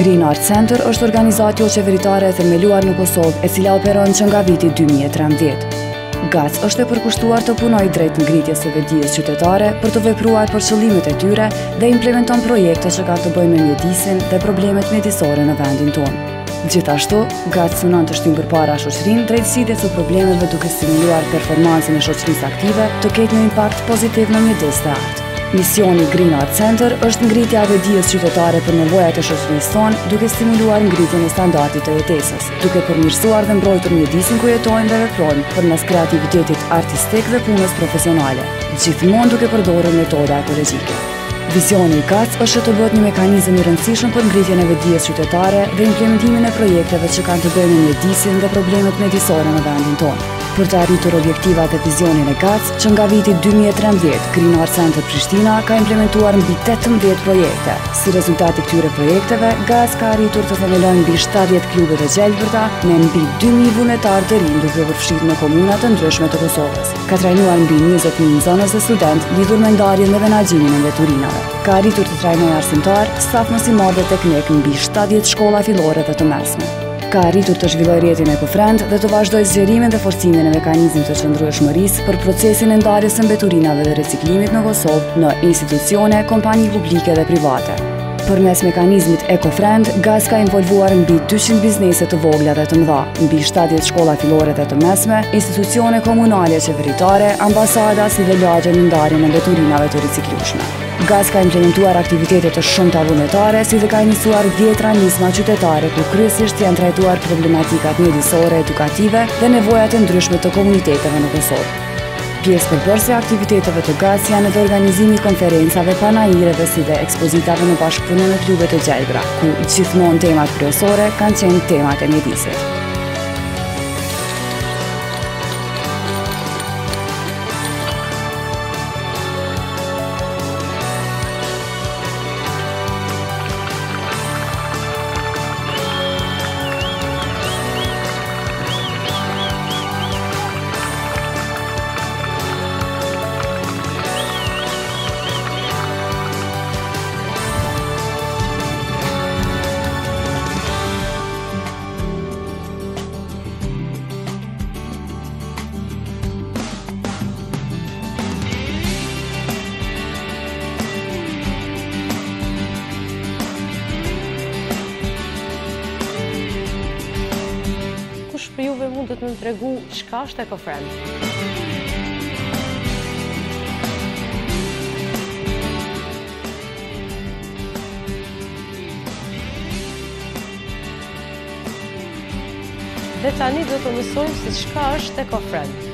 Green Art Center është organizatë jo qeveritare e themeluar në Kosovë, e cila operon që nga viti 2013. GAC është e përkushtuar të punojë drejt ngritjes së vetdijes qytetare për të vepruar për qëllimet e tyre dhe implementon projekte që kanë të bëjnë me mjedisin dhe problemet mjedisore në vendin tonë. Gjithashtu, GAC synon të shtyjë përpara shoqërinë drejt zgjidhjes së problemeve duke stimuluar performancën e shoqërisë aktive të ketë një impakt pozitiv në mjedis të artë. Misioni Green Art Center është ngritja e vetdijes qytetare për nevojat e shoqërisë tonë, duke stimuluar ngritjen e standardit të jetesës, duke përmirësuar dhe mbrojtur mjedisin ku jetojnë dhe veprojnë përmes kreativitetit artistik dhe punës profesionale, gjithmonë duke përdorur metoda ekologjike. Vizioni i GAC është të bëhet një mekanizëm i rëndësishëm për ngritjen e vetdijes qytetare dhe implementimin e projekteve që kanë të bëjnë me mjedisin dhe problemet mjedisore në vendin tonë. Për të arritur objektivat e vizionin e GAC, që nga viti 2013, Green Art Center Prishtina ka implementuar mbi 18 projekte. Si rezultat i këtyre projekteve, GAC ka arritur të themelojë mbi 70 klube të gjelbërta me mbi 2000 vullnetarë të rinj duke përfshirë në komunat të ndryshme të Kosovës. Ka trajnuar mbi 20.000 nxënës dhe studentë lidhur me ndarjen dhe menaxhimin e veturinave. Ka arritur të trajnojë arsimtar, staf mësimor dhe teknik mbi 70 shkolla fillore dhe të mesme. Ka arritur të zhvillojë rrjetin EcoFriend dhe të vazhdojë zgjerimin dhe forcimin e mekanizmit të qëndrueshmërisë për procesin e ndarjes së mbeturinave dhe riciklimit në Kosovë në institucione, kompani publike dhe private. Përmes mekanizmit EcoFriend, GAC ka involvuar mbi 200 biznese të vogla dhe të mëdha, mbi 70 shkolla fillore dhe të mesme, institucione komunale qeveritare, ambasada si dhe lagje në ndarjen e mbeturinave të riciklueshme. GAC ka implementuar aktivitete të shumta vullnetare, si dhe ka iniciuar 10 nisma qytetare ku kryesisht janë trajtuar problematikat mjedisore, edukative dhe nevojat e ndryshme të komuniteteve në Kosovë. Pjesë përbërëse e aktiviteteve të GAC janë edhe organizimi i konferencave, panajireve si dhe ekspozitave në bashkëpunim me klube të gjelbra, ku gjithmonë temat kryesore kanë qenë temat e mjedisit. Për juve mundet me më tregu çka është EcoFriend? Dhe tani do të mësojmë se çka është EcoFriend.